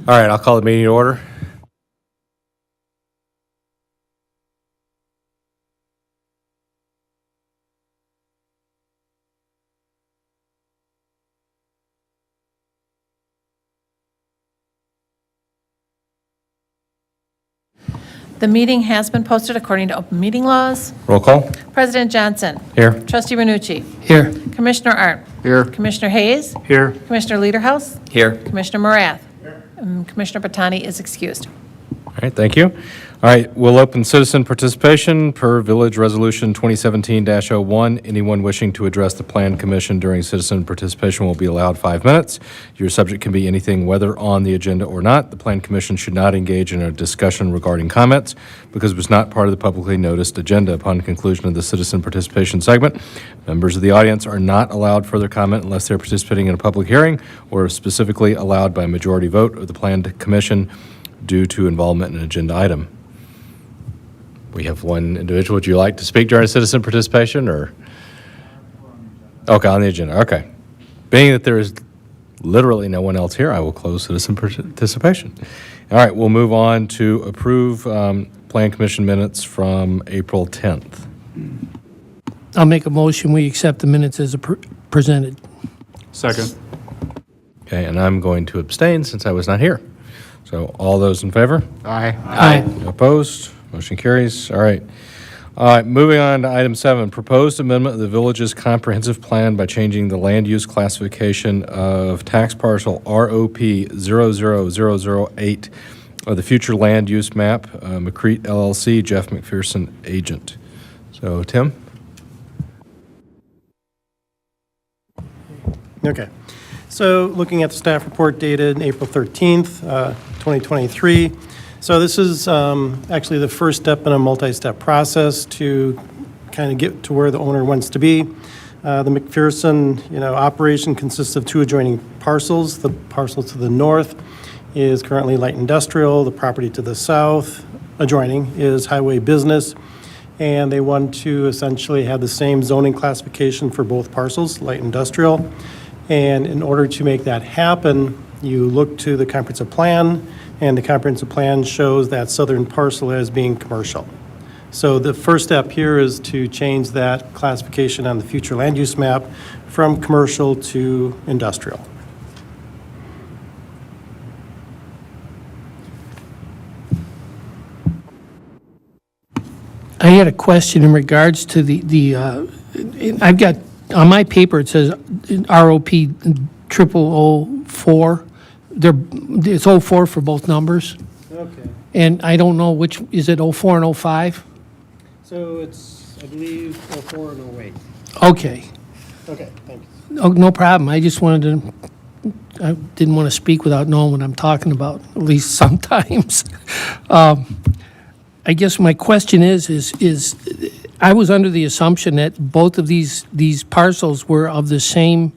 All right, I'll call the meeting to order. The meeting has been posted according to open meeting laws. Roll call. President Johnson. Here. Trustee Renucci. Here. Commissioner Arndt. Here. Commissioner Hayes. Here. Commissioner Lederhouse. Here. Commissioner Morath. Commissioner Batani is excused. All right, thank you. All right, we'll open citizen participation per Village Resolution 2017-01. Anyone wishing to address the Plan Commission during citizen participation will be allowed 5 minutes. Your subject can be anything, whether on the agenda or not. The Plan Commission should not engage in a discussion regarding comments because it was not part of the publicly noticed agenda. Upon conclusion of the citizen participation segment, members of the audience are not allowed further comment unless they're participating in a public hearing or specifically allowed by a majority vote of the Plan Commission due to involvement in an agenda item. We have one individual. Would you like to speak during citizen participation or? Okay, on the agenda. Okay. Being that there is literally no one else here, I will close citizen participation. All right, we'll move on to approve Plan Commission minutes from April 10th. I'll make a motion, we accept the minutes as presented. Second. Okay, and I'm going to abstain since I was not here. So all those in favor? Aye. Aye. Opposed? Motion carries. All right. Moving on to item 7, proposed amendment of the village's comprehensive plan by changing the land use classification of tax parcel ROP 00008 of the future land use map, McCreet LLC, Jeff McPherson, agent. So, Tim? Okay. So looking at the staff report dated April 13th, 2023. So this is actually the first step in a multi-step process to kind of get to where the owner wants to be. The McPherson, operation consists of 2 adjoining parcels. The parcel to the north is currently light industrial. The property to the south, adjoining, is highway business. And they want to essentially have the same zoning classification for both parcels, light industrial. And in order to make that happen, you look to the comprehensive plan, and the comprehensive plan shows that southern parcel as being commercial. So the first step here is to change that classification on the future land use map from commercial to industrial. I had a question in regards to I've got, on my paper, it says ROP 0004. It's 04 for both numbers, Okay. and I don't know which, is it 04 and 05? So it's, I believe, 04 and 08. Okay. Okay, thank you. Oh, no problem. I just wanted to, I didn't want to speak without knowing what I'm talking about, at least sometimes. I guess my question is I was under the assumption that both of these parcels were of the same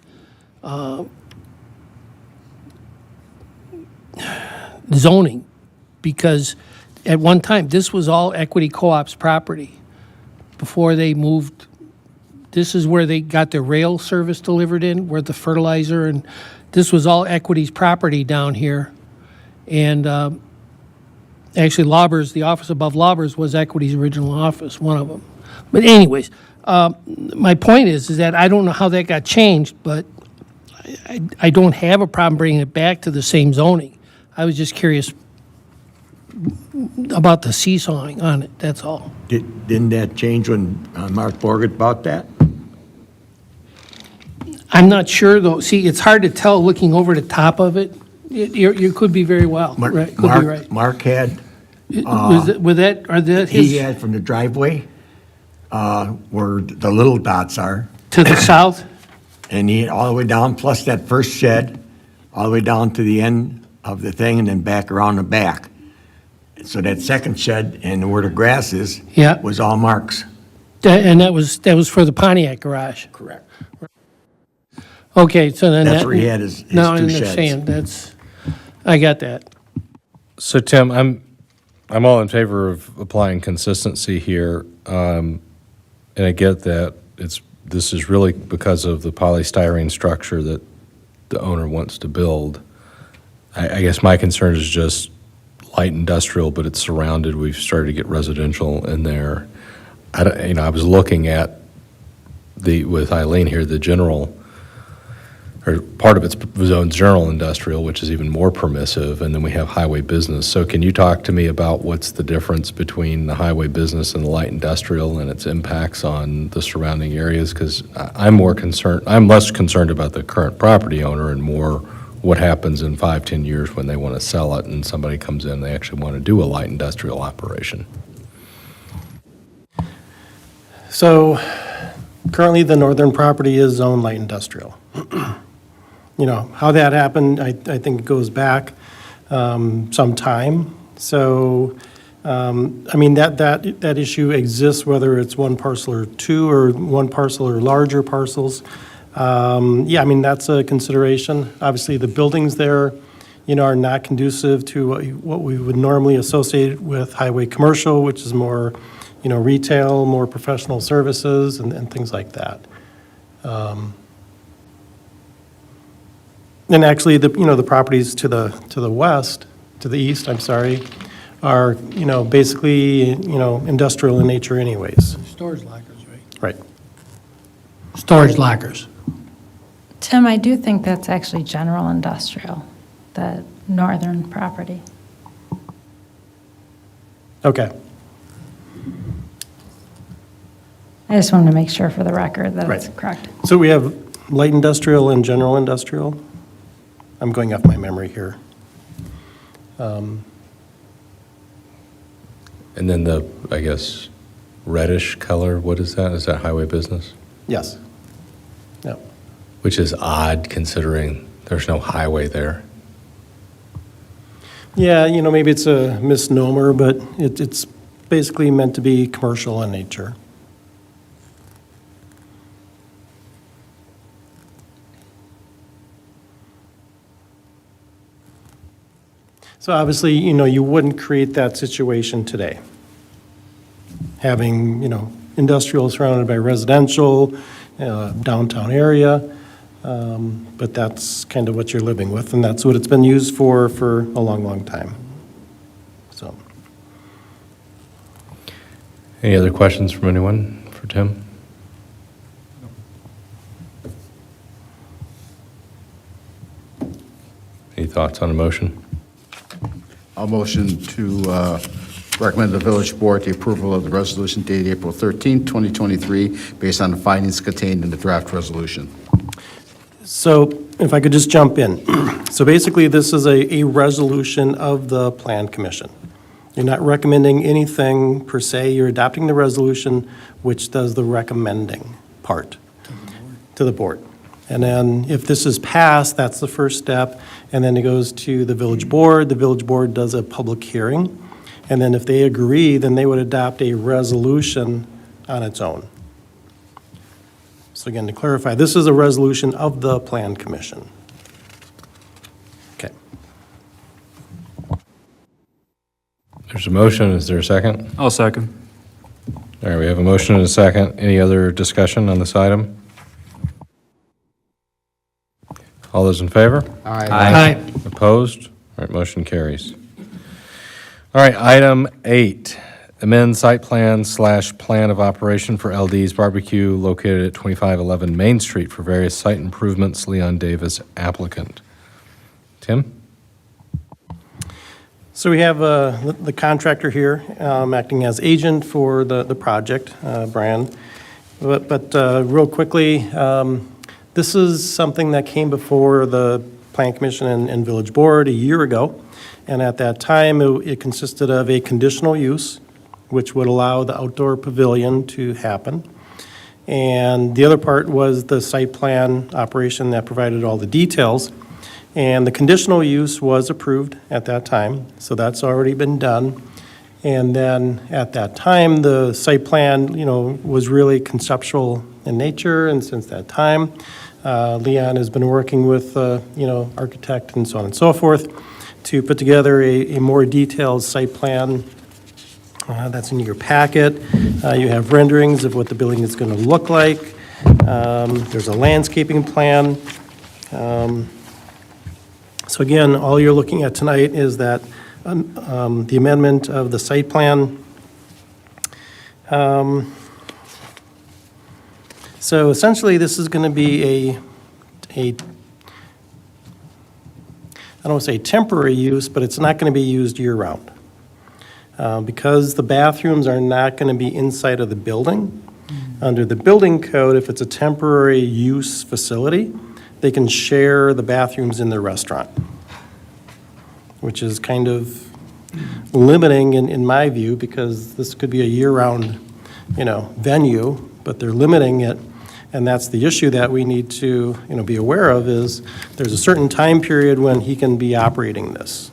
zoning, because at one time, this was all Equity Co-op's property before they moved. This is where they got their rail service delivered in, where the fertilizer, and this was all Equity's property down here. And actually, Laubers, the office above Laubers was Equity's original office, one of them. But anyways, my point is that I don't know how that got changed, but I don't have a problem bringing it back to the same zoning. I was just curious about the seesawing on it, that's all. Didn't that change when Mark Borgert bought that? I'm not sure, though. See, it's hard to tell looking over the top of it. You could be very well, right? Could be right. Mark had, Was that he his, had from the driveway, where the little dots are, to the south? and he had all the way down, plus that first shed, all the way down to the end of the thing, and then back around the back. So that second shed and where the grass is, Yeah. was all Mark's. And that was for the Pontiac garage? Correct. Okay, so then That's that. where he had his No, I 2 sheds. understand, I got that. So, Tim, I'm all in favor of applying consistency here, and I get that this is really because of the polystyrene structure that the owner wants to build. I guess my concern is just light industrial, but it's surrounded, we've started to get residential in there. I was looking at with Eileen here, the general, or part of it's zoned general industrial, which is even more permissive, and then we have highway business. So can you talk to me about what's the difference between the highway business and the light industrial and its impacts on the surrounding areas? Because I'm less concerned about the current property owner and more what happens in 5-10 years when they want to sell it and somebody comes in, they actually want to do a light industrial operation. So currently, the northern property is zoned light industrial. How that happened, I think it goes back some time. So, that issue exists whether it's one parcel or two, or one parcel or larger parcels. That's a consideration. Obviously, the buildings there, are not conducive to what we would normally associate with highway commercial, which is more, retail, more professional services and things like that. And actually, the properties to the east, are, basically, industrial in nature anyways. Storage lockers, right? Right. Storage lockers. Tim, I do think that's actually general industrial, the northern property. Okay. I just wanted to make sure for the record that it's Right. correct. So we have light industrial and general industrial. I'm going off my memory here. And then the, I guess, reddish color, what is that? Is that highway business? Yes. Yep. Which is odd considering there's no highway there. Yeah, maybe it's a misnomer, but it's basically meant to be commercial in nature. So obviously, you wouldn't create that situation today. Having, industrial surrounded by residential, downtown area, but that's kind of what you're living with, and that's what it's been used for a long, long time. So, Any other questions from anyone for Tim? Any thoughts on a motion? I'll motion to recommend the village board the approval of the resolution dated April 13, 2023, based on the findings contained in the draft resolution. so if I could just jump in. So basically, this is a resolution of the Plan Commission. You're not recommending anything per se, you're adopting the resolution, which does the recommending part to the board. And then if this is passed, that's the first step, and then it goes to the village board. The village board does a public hearing, and then if they agree, then they would adopt a resolution on its own. So again, to clarify, this is a resolution of the Plan Commission. Okay. There's a motion, is there a second? I'll second. All right, we have a motion and a second. Any other discussion on this item? All those in favor? Aye. Opposed? All right, motion carries. All right, item 8, amend site plan / plan of operation for LD's Barbecue located at 2511 Main Street for various site improvements. Leon Davis, applicant. Tim? So we have the contractor here acting as agent for the project, Brian. But real quickly, this is something that came before the Plan Commission and Village Board a year ago. And at that time, it consisted of a conditional use, which would allow the outdoor pavilion to happen. And the other part was the site plan operation that provided all the details. And the conditional use was approved at that time, so that's already been done. And then at that time, the site plan, was really conceptual in nature, and since that time, Leon has been working with, architect and so on and so forth to put together a more detailed site plan. That's in your packet. You have renderings of what the building is going to look like. There's a landscaping plan. So again, all you're looking at tonight is that the amendment of the site plan. So essentially, this is going to be I don't want to say temporary use, but it's not going to be used year-round. Because the bathrooms are not going to be inside of the building, under the building code, if it's a temporary use facility, they can share the bathrooms in their restaurant, which is kind of limiting in my view, because this could be a year-round, venue, but they're limiting it. And that's the issue that we need to, be aware of, is there's a certain time period when he can be operating this.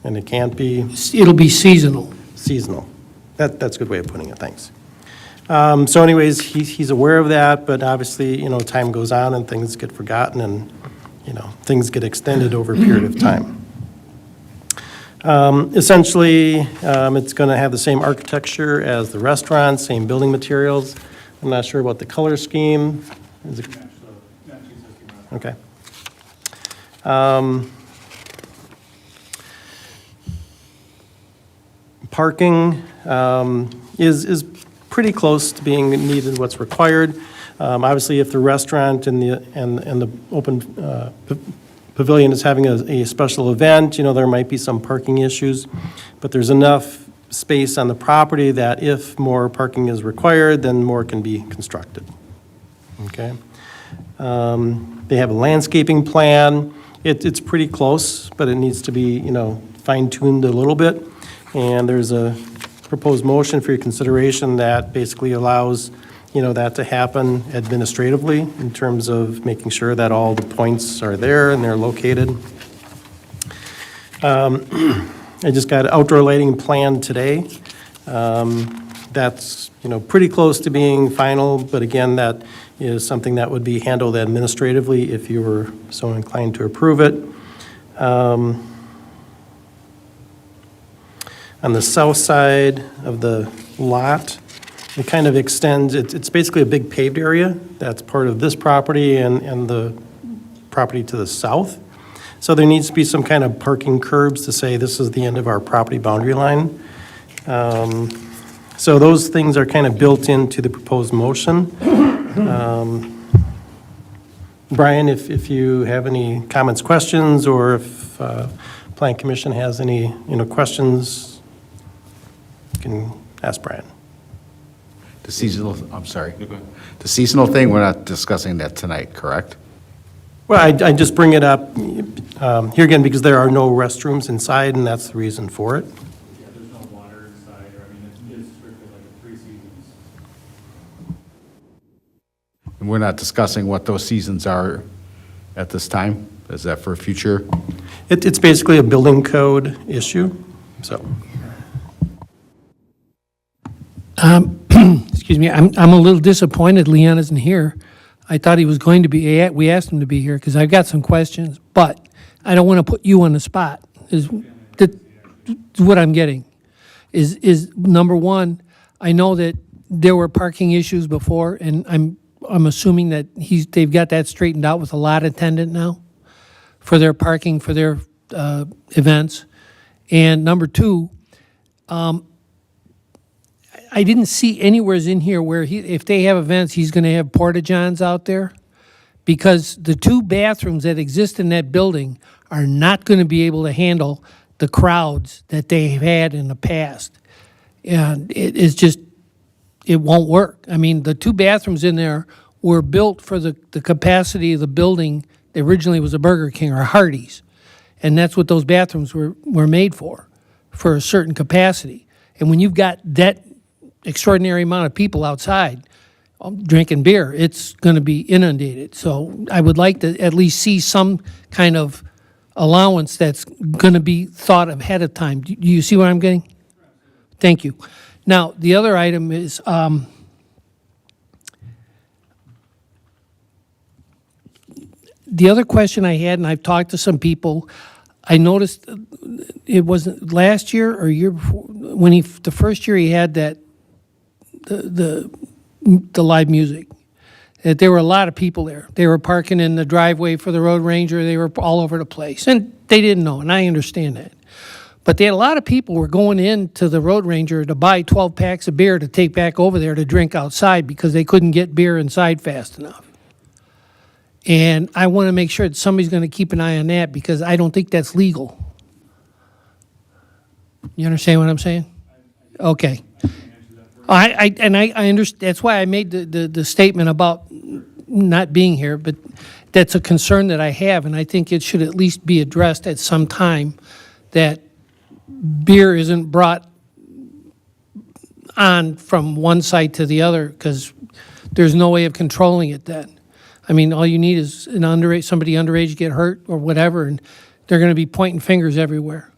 And it can't be It'll be seasonal. seasonal. That's a good way of putting it, thanks. So anyways, he's aware of that, but obviously, time goes on and things get forgotten and, things get extended over a period of time. Essentially, it's going to have the same architecture as the restaurant, same building materials. I'm not sure about the color scheme. Is it? Okay. Parking is pretty close to being needed, what's required. Obviously, if the restaurant and the open pavilion is having a special event, there might be some parking issues, but there's enough space on the property that if more parking is required, then more can be constructed. Okay? They have a landscaping plan. It's pretty close, but it needs to be, fine-tuned a little bit. And there's a proposed motion for your consideration that basically allows, that to happen administratively in terms of making sure that all the points are there and they're located. I just got outdoor lighting plan today. That's, pretty close to being final, but again, that is something that would be handled administratively if you were so inclined to approve it. On the south side of the lot, it kind of extends, it's basically a big paved area that's part of this property and the property to the south. So there needs to be some kind of parking curbs to say this is the end of our property boundary line. So those things are kind of built into the proposed motion. Brian, if you have any comments, questions, or if Plan Commission has any, questions, you can ask Brian. The seasonal, I'm sorry. The seasonal thing, we're not discussing that tonight, correct? Well, I just bring it up here again because there are no restrooms inside, and that's the reason for it. Yeah, there's no water inside, it is strictly like a 3 seasons. And we're not discussing what those seasons are at this time? Is that for future? It's basically a building code issue, so. Excuse me, I'm a little disappointed Leon isn't here. I thought he was going to be, we asked him to be here because I've got some questions, but I don't want to put you on the spot, is what I'm getting. Is number one, I know that there were parking issues before, and I'm assuming that they've got that straightened out with a lot attendant now for their parking, for their events. And number two, I didn't see anywhere in here where if they have events, he's going to have porta-johns out there, because the 2 bathrooms that exist in that building are not going to be able to handle the crowds that they've had in the past. And it won't work. I mean, the 2 bathrooms in there were built for the capacity of the building. Originally it was a Burger King or a Hardee's, and that's what those bathrooms were made for a certain capacity. And when you've got that extraordinary amount of people outside drinking beer, it's going to be inundated. So I would like to at least see some kind of allowance that's going to be thought of ahead of time. Do you see what I'm getting? Thank you. Now, the other item is, the other question I had, and I've talked to some people, I noticed it wasn't last year or year before, when the first year he had that, the live music. that there were a lot of people there. They were parking in the driveway for the road ranger. They were all over the place. And they didn't know, and I understand that. But they had a lot of people were going into the road ranger to buy 12 packs of beer to take back over there to drink outside because they couldn't get beer inside fast enough. And I want to make sure that somebody's going to keep an eye on that because I don't think that's legal. You understand what I'm saying? Okay. I understand. That's why I made the statement about not being here, but that's a concern that I have, and I think it should at least be addressed at some time that beer isn't brought on from one side to the other because there's no way of controlling it then. I mean, all you need is somebody underage get hurt or whatever, and they're going to be pointing fingers everywhere.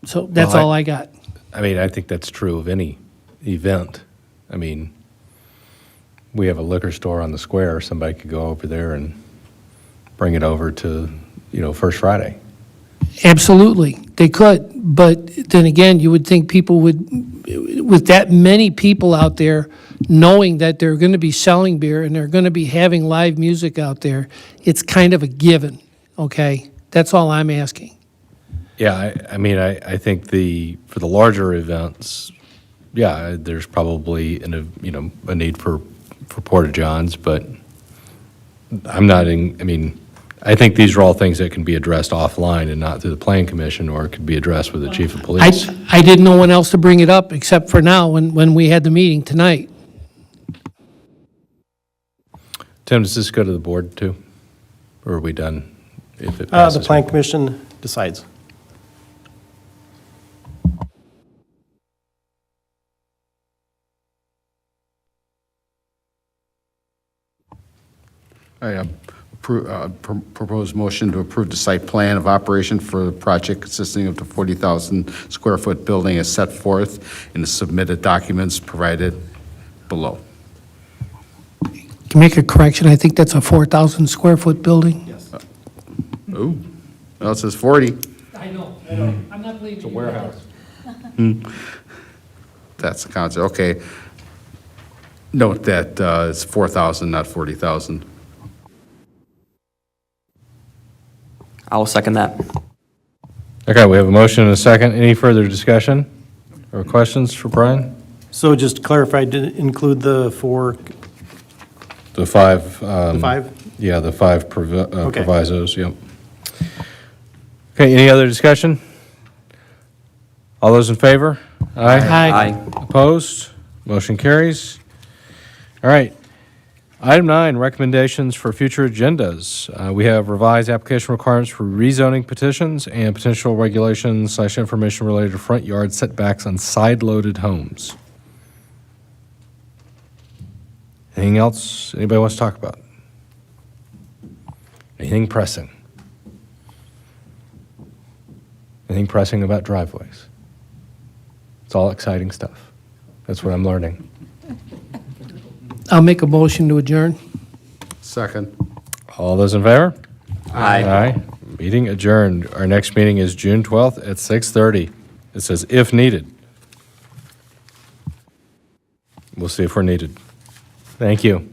So that's Well, all I got. I mean, I think that's true of any event. I mean, we have a liquor store on the square. Somebody could go over there and bring it over to, First Friday. Absolutely, they could. But then again, you would think people would, with that many people out there, knowing that they're going to be selling beer and they're going to be having live music out there, it's kind of a given, okay? That's all I'm asking. Yeah, I mean, I think for the larger events, yeah, there's probably a need for porta johns, but I think these are all things that can be addressed offline and not through the Plan Commission, or it could be addressed with the chief of police. I didn't know one else to bring it up except for now when we had the meeting tonight. Tim, does this go to the board too? Or are we done if it The passes? Plan Commission decides. I propose motion to approve the site plan of operation for the project consisting of the 40,000 square foot building as set forth in the submitted documents provided below. Can make a correction, I think that's a 4,000 square foot building. Yes. Ooh, well, it says 40. I know, I'm not believing you. warehouse. That's the concept, okay. Note that it's 4,000, not 40,000. I will second that. Okay, we have a motion and a second. Any further discussion or questions for Brian? So just to clarify, did it include the The five. the five? Yeah, the five Okay. provisos, yep. Okay, any other discussion? All those in favor? Aye. Opposed? Motion carries. All right. Item 9, recommendations for future agendas. We have revised application requirements for rezoning petitions and potential regulations / information related to front yard setbacks on side-loaded homes. Anything else anybody wants to talk about? Anything pressing? Anything pressing about driveways? It's all exciting stuff. That's what I'm learning. I'll make a motion to adjourn. Second. All those in favor? Aye. Aye. Meeting adjourned. Our next meeting is June 12th at 6:30. It says if needed. We'll see if we're needed. Thank you.